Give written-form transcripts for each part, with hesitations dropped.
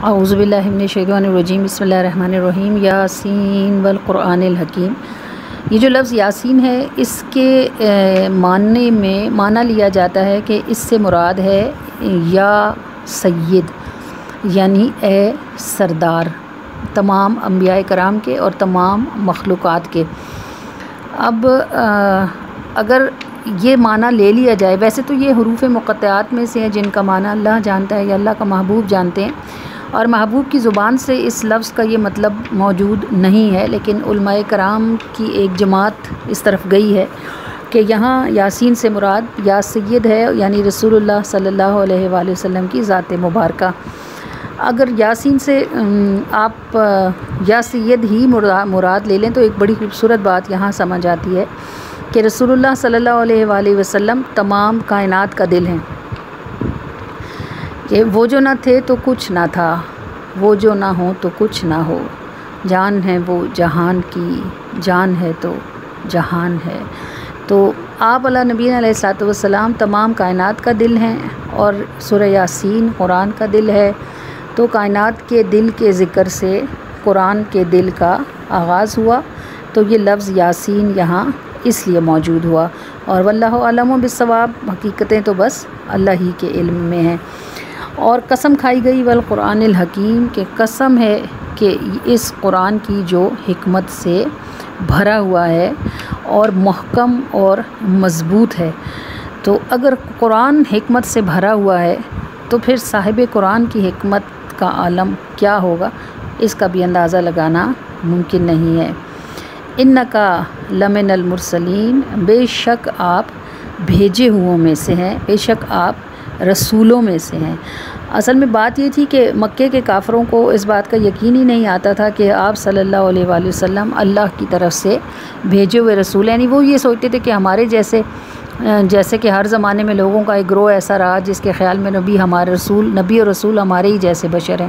اعوذ باللہ من الشیطان الرجیم بسم اللہ الرحمن الرحیم یاسین والقرآن الحکیم۔ یہ جو لفظ یاسین ہے اس کے معنی لیا جاتا ہے کہ اس سے مراد ہے یا سید، یعنی اے سردار تمام انبیاء کرام کے اور تمام مخلوقات کے۔ اب اگر یہ معنی لے لیا جائے، ویسے تو یہ حروف مقطعات میں سے ہیں جن کا معنی اللہ جانتا ہے یا اللہ کا محبوب جانتے ہیں، اور محبوب کی زبان سے اس لفظ کا یہ مطلب موجود نہیں ہے، لیکن علماء کرام کی ایک جماعت اس طرف گئی ہے کہ یہاں یاسین سے مراد یا سید ہے، یعنی رسول اللہ صلی اللہ علیہ وآلہ وسلم کی ذات مبارکہ۔ اگر یاسین سے آپ یا سید ہی مراد لے لیں تو ایک بڑی خوبصورت بات یہاں سمجھ آتی ہے کہ رسول اللہ صلی اللہ علیہ وآلہ وسلم تمام کائنات کا دل ہیں، کہ وہ جو نہ تھے تو کچھ نہ تھا، وہ جو نہ ہوں تو کچھ نہ ہو، جان ہے وہ جہان کی، جان ہے تو جہان ہے۔ تو آپ علیہ نبی علیہ الصلوۃ والسلام تمام کائنات کا دل ہیں، اور سورہ یاسین قرآن کا دل ہے، تو کائنات کے دل کے ذکر سے قرآن کے دل کا آغاز ہوا، تو یہ لفظ یاسین یہاں اس لیے موجود ہوا، اور واللہ اعلم بالصواب، حقیقتیں تو بس اللہ ہی کے علم میں ہیں۔ اور قسم کھائی گئی والقرآن الحکیم، کہ قسم ہے کہ اس قرآن کی جو حکمت سے بھرا ہوا ہے اور محکم اور مضبوط ہے۔ تو اگر قرآن حکمت سے بھرا ہوا ہے تو پھر صاحب قرآن کی حکمت کا عالم کیا ہوگا، اس کا بھی اندازہ لگانا ممکن نہیں ہے۔ انکا لمن المرسلین، بے شک آپ بھیجے ہوں میں سے ہیں، بے شک آپ رسولوں میں سے ہیں۔ اصل میں بات یہ تھی کہ مکے کے کافروں کو اس بات کا یقین ہی نہیں آتا تھا کہ آپ صلی اللہ علیہ وآلہ وسلم اللہ کی طرف سے بھیجے ہوئے رسول ہیں، یعنی وہ یہ سوچتے تھے کہ ہمارے جیسے کہ ہر زمانے میں لوگوں کا ایک گروہ ایسا رہا جس کے خیال میں نبی اور رسول ہمارے ہی جیسے بشر ہیں،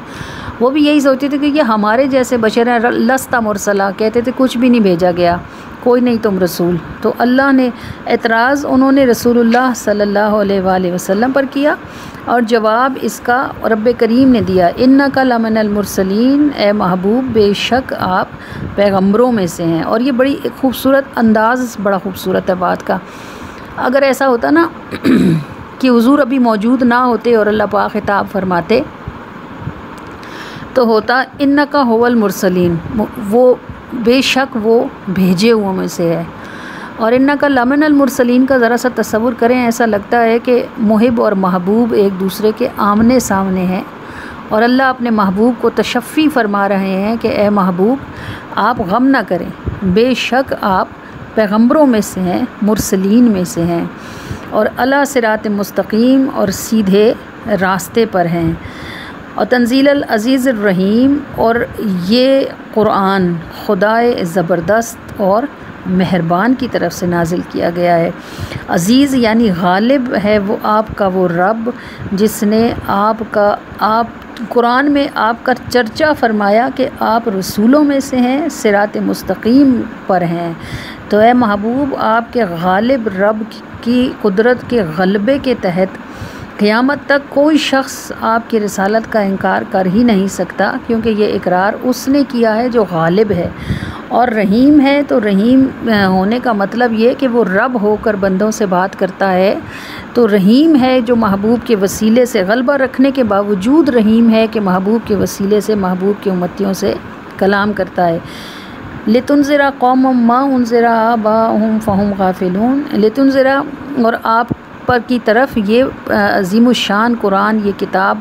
وہ بھی یہی سوچتے تھے کہ یہ ہمارے جیسے بشر ہیں، لست مرسلہ، کہتے تھے کچھ بھی نہیں بھیجا گیا، کوئی نہیں تم رسول۔ تو اللہ نے اعتراض انہوں نے رسول اللہ صلی اللہ علیہ وآلہ وسلم پر کیا، اور جواب اس کا رب کریم نے دیا، انکا لمن المرسلین، اے محبوب بے شک آپ پیغمبروں میں سے ہیں۔ اور یہ بڑی ایک خوبصورت انداز، بڑا خوبصورت ہے بات کا۔ اگر ایسا ہوتا نا کہ حضور ابھی موجود نہ ہوتے اور اللہ پاک خطاب فرماتے تو ہوتا انکا هو المرسلین، وہ بے شک وہ بھیجے ہوئے میں سے ہے۔ اور انکا لمن المرسلین کا ذرا سا تصور کریں، ایسا لگتا ہے کہ محب اور محبوب ایک دوسرے کے آمنے سامنے ہیں، اور اللہ اپنے محبوب کو تشفی فرما رہے ہیں کہ اے محبوب آپ غم نہ کریں، بے شک آپ پیغمبروں میں سے ہیں، مرسلین میں سے ہیں، اور علی صراط مستقیم، اور سیدھے راستے پر ہیں۔ اور تنزیل العزیز الرحیم، اور یہ قرآن خدائے زبردست اور مہربان کی طرف سے نازل کیا گیا ہے۔ عزیز یعنی غالب ہے وہ آپ کا وہ رب جس نے قرآن میں آپ کا چرچا فرمایا کہ آپ رسولوں میں سے ہیں، صراط مستقیم پر ہیں۔ تو اے محبوب آپ کے غالب رب کی قدرت کے غلبے کے تحت قیامت تک کوئی شخص آپ کی رسالت کا انکار کر ہی نہیں سکتا، کیونکہ یہ اقرار اس نے کیا ہے جو غالب ہے اور رحیم ہے۔ تو رحیم ہونے کا مطلب یہ کہ وہ رب ہو کر بندوں سے بات کرتا ہے، تو رحیم ہے جو محبوب کے وسیلے سے غلبہ رکھنے کے باوجود رحیم ہے کہ محبوب کے وسیلے سے محبوب کے امتیوں سے کلام کرتا ہے۔ لتنذر قوما ما انذر آباؤہم فہم غافلون، لتنذر، اور آپ پر کی طرف یہ عظیم الشان قرآن، یہ کتاب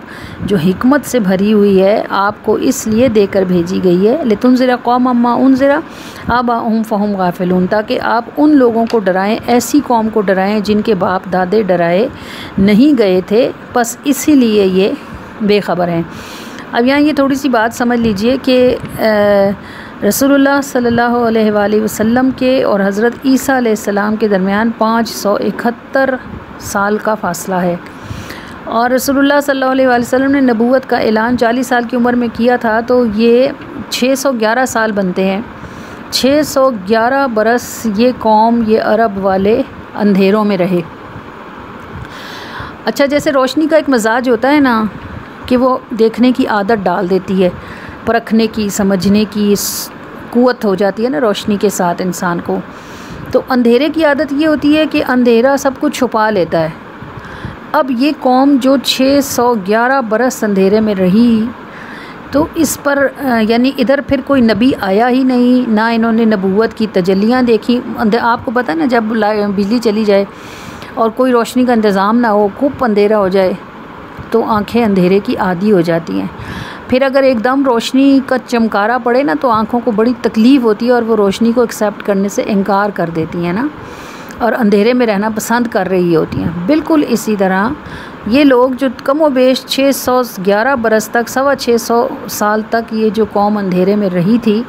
جو حکمت سے بھری ہوئی ہے، آپ کو اس لیے دے کر بھیجی گئی ہے، لتنذر قوما ما انذر آباؤہم فہم غافلون، تاکہ آپ ان لوگوں کو ڈرائیں، ایسی قوم کو ڈرائیں جن کے باپ دادے ڈرائے نہیں گئے تھے، بس اسی لیے یہ بے خبر ہیں۔ اب یہاں یہ تھوڑی سی بات سمجھ لیجئے کہ رسول اللہ صلی اللہ علیہ وآلہ وسلم کے اور حضرت عیسیٰ علیہ السلام کے درمیان 571 سال کا فاصلہ ہے، اور رسول اللہ صلی اللہ علیہ وآلہ وسلم نے نبوت کا اعلان 40 سال کی عمر میں کیا تھا، تو یہ 611 سال بنتے ہیں۔ 611 برس یہ قوم، یہ عرب والے اندھیروں میں رہے۔ اچھا، جیسے روشنی کا ایک مزاج ہوتا ہے نا کہ وہ دیکھنے کی عادت ڈال دیتی ہے، پرکھنے کی، سمجھنے کی قوت ہو جاتی ہے نا روشنی کے ساتھ انسان کو۔ تو اندھیرے کی عادت یہ ہوتی ہے کہ اندھیرا سب کچھ چھپا لیتا ہے۔ اب یہ قوم جو 611 برس اندھیرے میں رہی، تو اس پر یعنی ادھر پھر کوئی نبی آیا ہی نہیں، نہ انہوں نے نبوت کی تجلیاں دیکھی۔ آپ کو پتہ ہے نا، جب بجلی چلی جائے اور کوئی روشنی کا انتظام نہ ہو، خوب اندھیرا ہو جائے، تو آنکھیں اندھیرے کی عادی ہو جاتی ہیں۔ پھر اگر ایک دم روشنی کا چمکارا پڑے نا، تو آنکھوں کو بڑی تکلیف ہوتی ہے اور وہ روشنی کو ایکسیپٹ کرنے سے انکار کر دیتی ہیں نا، اور اندھیرے میں رہنا پسند کر رہی ہوتی ہیں۔ بالکل اسی طرح یہ لوگ جو کم و بیش 611 برس تک، 625 سال تک یہ جو قوم اندھیرے میں رہی تھی،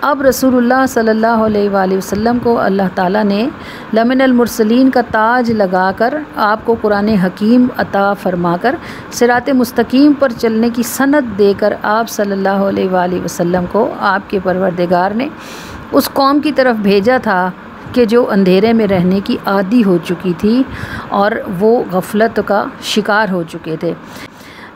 اب رسول اللہ صلی اللہ علیہ وآلہ وسلم کو اللہ تعالیٰ نے لمن المرسلین کا تاج لگا کر، آپ کو قرآن حکیم عطا فرما کر، صراط مستقیم پر چلنے کی سند دے کر، آپ صلی اللہ علیہ وآلہ وسلم کو آپ کے پروردگار نے اس قوم کی طرف بھیجا تھا کہ جو اندھیرے میں رہنے کی عادی ہو چکی تھی اور وہ غفلت کا شکار ہو چکے تھے۔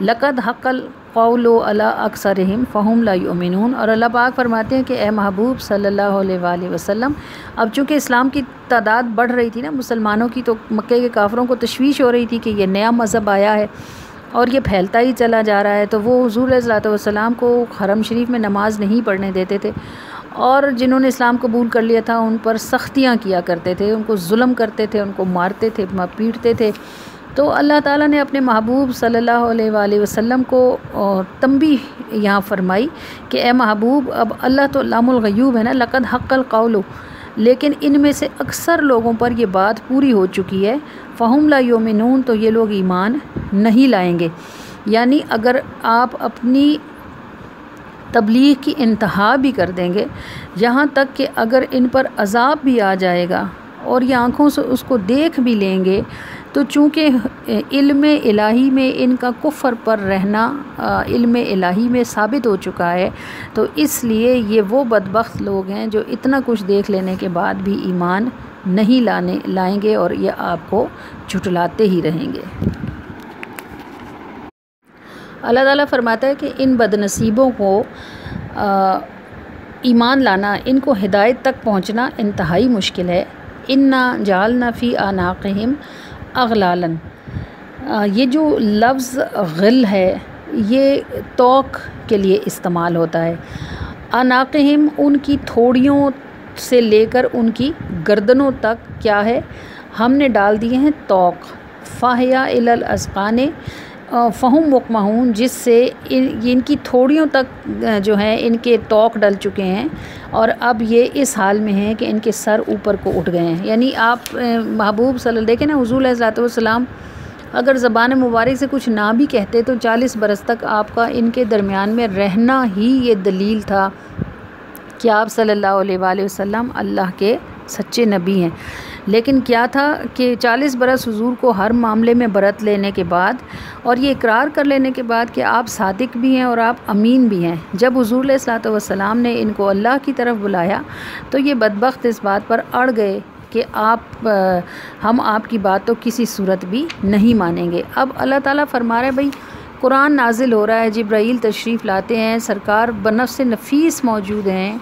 لقد حق القول علی اکثرہم فہم لا یؤمنون، اور اللہ پاک فرماتے ہیں کہ اے محبوب صلی اللہ علیہ وآلہ وسلم، اب چونکہ اسلام کی تعداد بڑھ رہی تھی نا مسلمانوں کی، تو مکے کے کافروں کو تشویش ہو رہی تھی کہ یہ نیا مذہب آیا ہے اور یہ پھیلتا ہی چلا جا رہا ہے، تو وہ حضور علیہ الصلوۃ والسلام کو حرم شریف میں نماز نہیں پڑھنے دیتے تھے، اور جنہوں نے اسلام قبول کر لیا تھا ان پر سختیاں کیا کرتے تھے، ان کو ظلم کرتے تھے، ان کو مارتے تھے، پیٹتے تھے۔ تو اللہ تعالیٰ نے اپنے محبوب صلی اللہ علیہ وآلہ وسلم کو تنبیہ یہاں فرمائی کہ اے محبوب، اب اللہ تو علام الغیوب ہے نا، لقد حق القول، لیکن ان میں سے اکثر لوگوں پر یہ بات پوری ہو چکی ہے، فہم لا یؤمنون، تو یہ لوگ ایمان نہیں لائیں گے۔ یعنی اگر آپ اپنی تبلیغ کی انتہا بھی کر دیں گے، یہاں تک کہ اگر ان پر عذاب بھی آ جائے گا اور یہ آنکھوں سے اس کو دیکھ بھی لیں گے، تو چونکہ علم الہی میں ان کا کفر پر رہنا علم الہی میں ثابت ہو چکا ہے، تو اس لیے یہ وہ بدبخت لوگ ہیں جو اتنا کچھ دیکھ لینے کے بعد بھی ایمان نہیں لائیں گے اور یہ آپ کو جھٹلاتے ہی رہیں گے۔ اللہ تعالیٰ فرماتا ہے کہ ان بد نصیبوں کو ایمان لانا، ان کو ہدایت تک پہنچنا انتہائی مشکل ہے۔ انا جعلنا فی اعناقہم اغلالا، یہ جو لفظ غل ہے یہ توق کے لیے استعمال ہوتا ہے۔ اعناقہم، ان کی تھوڑیوں سے لے کر ان کی گردنوں تک کیا ہے، ہم نے ڈال دیے ہیں توق۔ فاہیا الی الاذقان فہم مقمحون، جس سے ان کی تھوڑیوں تک جو ہیں ان کے توق ڈل چکے ہیں، اور اب یہ اس حال میں ہیں کہ ان کے سر اوپر کو اٹھ گئے ہیں۔ یعنی آپ محبوب صلی اللہ علیہ وسلم دیکھیں نا، حضور علیہ الصلوۃ والسلام اگر زبان مبارک سے کچھ نہ بھی کہتے تو 40 برس تک آپ کا ان کے درمیان میں رہنا ہی یہ دلیل تھا کہ آپ صلی اللہ علیہ وآلہ وسلم اللہ کے سچے نبی ہیں۔ لیکن کیا تھا کہ 40 برس حضور کو ہر معاملے میں برت لینے کے بعد اور یہ اقرار کر لینے کے بعد کہ آپ صادق بھی ہیں اور آپ امین بھی ہیں، جب حضور علیہ الصلوۃ والسلام نے ان کو اللہ کی طرف بلایا تو یہ بدبخت اس بات پر اڑ گئے کہ ہم آپ کی بات تو کسی صورت بھی نہیں مانیں گے۔ اب اللہ تعالیٰ فرما رہے بھائی قرآن نازل ہو رہا ہے، جبرائیل تشریف لاتے ہیں، سرکار بنفس نفیس موجود ہیں،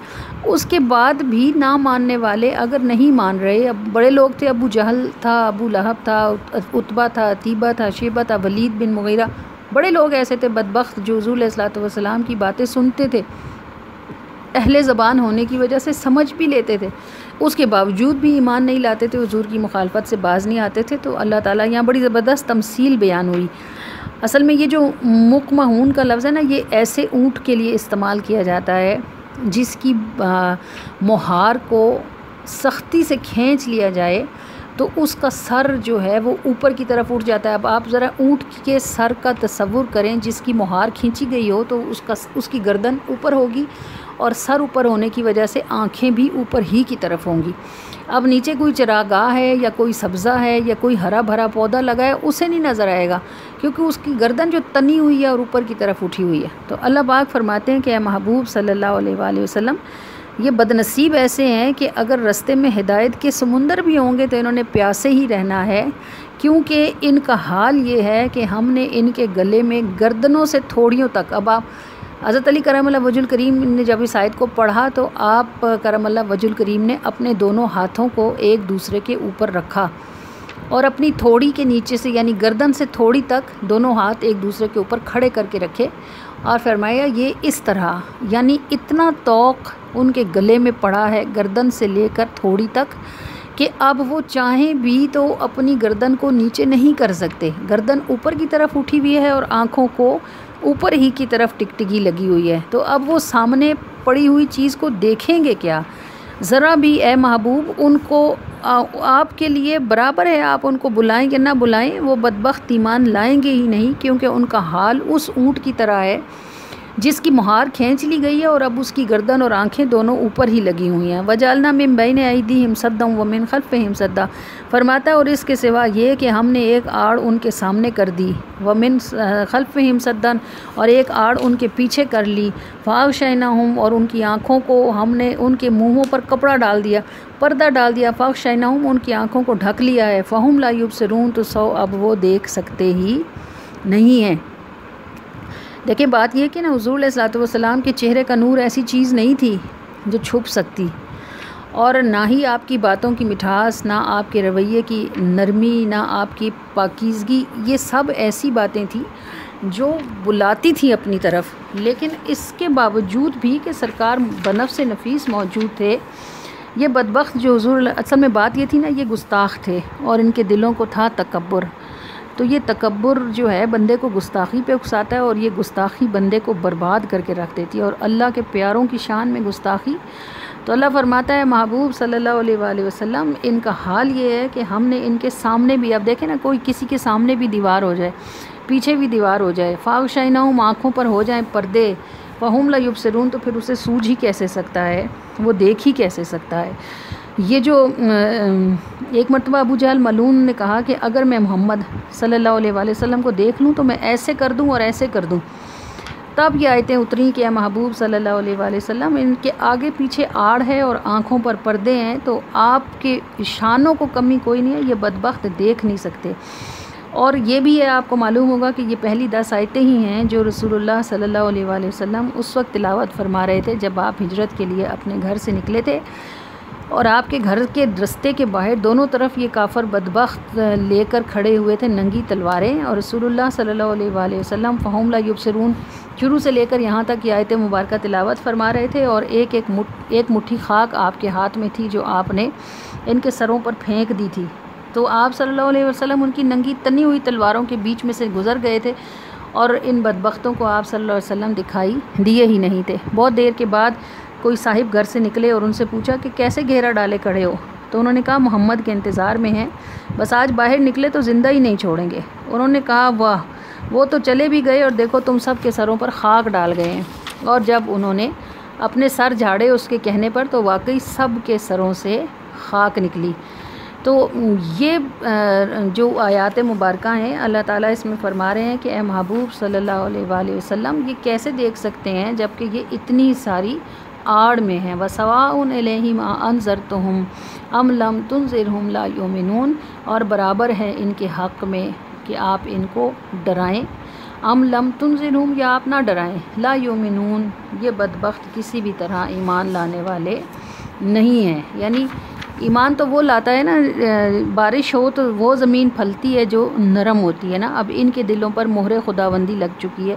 اس کے بعد بھی نہ ماننے والے اگر نہیں مان رہے، اب بڑے لوگ تھے، ابو جہل تھا، ابو لہب تھا، عتبہ تھا، عتیبہ تھا، شیبہ تھا، ولید بن مغیرہ، بڑے لوگ ایسے تھے بدبخت جو حضور علیہ الصلوۃ والسلام کی باتیں سنتے تھے، اہل زبان ہونے کی وجہ سے سمجھ بھی لیتے تھے، اس کے باوجود بھی ایمان نہیں لاتے تھے، حضور کی مخالفت سے باز نہیں آتے تھے۔ تو اللہ تعالیٰ یہاں بڑی زبردست تمثیل بیان ہوئی۔ اصل میں یہ جو مقمحون کا لفظ ہے نا، یہ ایسے اونٹ کے لیے استعمال کیا جاتا ہے جس کی مہار کو سختی سے کھینچ لیا جائے تو اس کا سر جو ہے وہ اوپر کی طرف اٹھ جاتا ہے۔ اب آپ ذرا اونٹ کے سر کا تصور کریں، جس کی مہار کھینچی گئی ہو تو اس کی گردن اوپر ہوگی اور سر اوپر ہونے کی وجہ سے آنکھیں بھی اوپر ہی کی طرف ہوں گی۔ اب نیچے کوئی چراگاہ ہے یا کوئی سبزہ ہے یا کوئی ہرا بھرا پودا لگا ہے، اسے نہیں نظر آئے گا کیونکہ اس کی گردن جو تنی ہوئی ہے اور اوپر کی طرف اٹھی ہوئی ہے۔ تو اللہ پاک فرماتے ہیں کہ اے محبوب صلی اللہ علیہ وآلہ وسلم، یہ بدنصیب ایسے ہیں کہ اگر رستے میں ہدایت کے سمندر بھی ہوں گے تو انہوں نے پیاسے ہی رہنا ہے، کیونکہ ان کا حال یہ ہے کہ ہم نے ان کے گلے میں گردنوں سے تھوڑیوں تک، اب آپ حضرت علی کرم اللہ وجہ الکریم نے جب اس آیت کو پڑھا تو آپ کرم اللہ وجہ الکریم نے اپنے دونوں ہاتھوں کو ایک دوسرے کے اوپر رکھا اور اپنی تھوڑی کے نیچے سے یعنی گردن سے تھوڑی تک دونوں ہاتھ ایک دوسرے کے اوپر کھڑے کر کے رکھے اور فرمایا یہ اس طرح، یعنی اتنا طوق ان کے گلے میں پڑا ہے گردن سے لے کر تھوڑی تک کہ اب وہ چاہیں بھی تو اپنی گردن کو نیچے نہیں کر سکتے، گردن اوپر کی طرف اٹھی ہوئی ہے اور آنکھوں کو اوپر ہی کی طرف ٹکٹکی لگی ہوئی ہے، تو اب وہ سامنے پڑی ہوئی چیز کو دیکھیں گے کیا؟ ذرا بھی اے محبوب ان کو آپ کے لیے برابر ہے، آپ ان کو بلائیں گے نہ بلائیں وہ بدبخت ایمان لائیں گے ہی نہیں، کیونکہ ان کا حال اس اونٹ کی طرح ہے جس کی مہار کھینچ لی گئی ہے اور اب اس کی گردن اور آنکھیں دونوں اوپر ہی لگی ہوئی ہیں۔ وَجَعَلْنَا مِن بَيْنِ أَيْدِيهِمْ سَدًّا وَمِن خَلْفِهِمْ سَدًّا، فرماتا ہے اور اس کے سوا یہ کہ ہم نے ایک آڑ ان کے سامنے کر دی، وَمِن خَلْفِهِمْ سَدًّا اور ایک آڑ ان کے پیچھے کر لی، فَأَغْشَيْنَاهُمْ اور ان کی آنکھوں کو ہم نے ان کے منہوں پر کپڑا ڈال دیا، پردہ ڈال دیا، فَأَغْشَيْنَاهُمْ ان کی آنکھوں کو ڈھک لیا ہے، فَهُمْ لَا يُبْصِرُونَ تو سو اب وہ دیکھ سکتے ہی نہیں ہیں۔ دیکھیں بات یہ کہ نا حضور علیہ الصلوۃ والسلام کے چہرے کا نور ایسی چیز نہیں تھی جو چھپ سکتی، اور نہ ہی آپ کی باتوں کی مٹھاس، نہ آپ کے رویے کی نرمی، نہ آپ کی پاکیزگی، یہ سب ایسی باتیں تھیں جو بلاتی تھی اپنی طرف، لیکن اس کے باوجود بھی کہ سرکار بنفس نفیس موجود تھے، یہ بدبخت جو حضور اصل میں بات یہ تھی نا یہ گستاخ تھے اور ان کے دلوں کو تھا تکبر، تو یہ تکبر جو ہے بندے کو گستاخی پہ اکساتا ہے اور یہ گستاخی بندے کو برباد کر کے رکھ دیتی ہے، اور اللہ کے پیاروں کی شان میں گستاخی، تو اللہ فرماتا ہے محبوب صلی اللہ علیہ وآلہ وسلم ان کا حال یہ ہے کہ ہم نے ان کے سامنے بھی، اب دیکھیں نا کوئی کسی کے سامنے بھی دیوار ہو جائے، پیچھے بھی دیوار ہو جائے، فاغشینہم آنکھوں پر ہو جائیں پردے، فہم لا یبصرون تو پھر اسے سوجھ ہی کیسے سکتا ہے، وہ دیکھ ہی کیسے سکتا ہے۔ یہ جو ایک مرتبہ ابو جہل ملعون نے کہا کہ اگر میں محمد صلی اللہ علیہ وآلہ وسلم کو دیکھ لوں تو میں ایسے کر دوں اور ایسے کر دوں، تب یہ آیتیں اتریں کہ اے محبوب صلی اللہ علیہ وآلہ وسلم ان کے آگے پیچھے آڑ ہے اور آنکھوں پر پردے ہیں، تو آپ کے شانوں کو کمی کوئی نہیں ہے، یہ بدبخت دیکھ نہیں سکتے۔ اور یہ بھی ہے آپ کو معلوم ہوگا کہ یہ پہلی 10 آیتیں ہی ہیں جو رسول اللہ صلی اللہ علیہ وآلہ وسلم اس وقت تلاوت فرما رہے تھے جب آپ ہجرت کے لیے اپنے گھر سے نکلے تھے، اور آپ کے گھر کے رستے کے باہر دونوں طرف یہ کافر بدبخت لے کر کھڑے ہوئے تھے ننگی تلواریں، اور رسول اللہ صلی اللہ علیہ وآلہ وسلم فہم لا یبصرون شروع سے لے کر یہاں تک یہ آیت مبارکہ تلاوت فرما رہے تھے، اور ایک مٹھی خاک آپ کے ہاتھ میں تھی جو آپ نے ان کے سروں پر پھینک دی تھی، تو آپ صلی اللہ علیہ وسلم ان کی ننگی تنی ہوئی تلواروں کے بیچ میں سے گزر گئے تھے، اور ان بدبختوں کو آپ صلی اللہ علیہ وسلم دکھائی دیے ہی نہیں تھے۔ بہت دیر کے بعد کوئی صاحب گھر سے نکلے اور ان سے پوچھا کہ کیسے گھیرا ڈالے کھڑے ہو، تو انہوں نے کہا محمد کے انتظار میں ہیں، بس آج باہر نکلے تو زندہ ہی نہیں چھوڑیں گے۔ انہوں نے کہا واہ، وہ تو چلے بھی گئے اور دیکھو تم سب کے سروں پر خاک ڈال گئے ہیں، اور جب انہوں نے اپنے سر جھاڑے اس کے کہنے پر تو واقعی سب کے سروں سے خاک نکلی۔ تو یہ جو آیات مبارکہ ہیں اللہ تعالیٰ اس میں فرما رہے ہیں کہ اے محبوب صلی اللہ علیہ وآلہ وسلم یہ کیسے دیکھ سکتے ہیں جبکہ یہ اتنی ساری آڑ میں ہیں، وَسَوَاءٌ عَلَيْهِمْ أَنذَرْتُهُمْ أَمْ لَمْ تُنذِرْهُمْ لَا يُؤْمِنُونَ، اور برابر ہے ان کے حق میں کہ آپ ان کو ڈرائیں، ام لم تنذرہم یا آپ نہ ڈرائیں، لا یؤمنون یہ بدبخت کسی بھی طرح ایمان لانے والے نہیں ہیں۔ یعنی ایمان تو وہ لاتا ہے نا، بارش ہو تو وہ زمین پھلتی ہے جو نرم ہوتی ہے نا، اب ان کے دلوں پر مہر خداوندی لگ چکی ہے،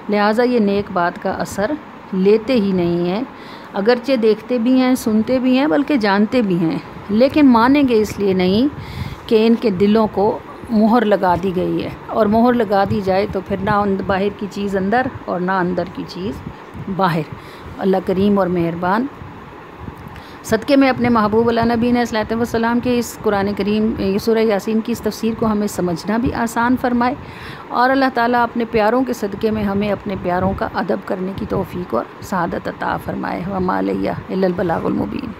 لہٰذا یہ نیک بات کا اثر لیتے ہی نہیں ہیں، اگرچہ دیکھتے بھی ہیں، سنتے بھی ہیں، بلکہ جانتے بھی ہیں، لیکن مانیں گے اس لیے نہیں کہ ان کے دلوں کو مہر لگا دی گئی ہے، اور مہر لگا دی جائے تو پھر نہ باہر کی چیز اندر اور نہ اندر کی چیز باہر۔ اللہ کریم اور مہربان صدقے میں اپنے محبوب علیہ نبی صلی اللہ علیہ وسلم کے اس قرآن کریم سورہ یاسین کی اس تفسیر کو ہمیں سمجھنا بھی آسان فرمائے، اور اللہ تعالیٰ اپنے پیاروں کے صدقے میں ہمیں اپنے پیاروں کا ادب کرنے کی توفیق اور سعادت عطا فرمائے۔ وما علیہ الا البلاغ المبین۔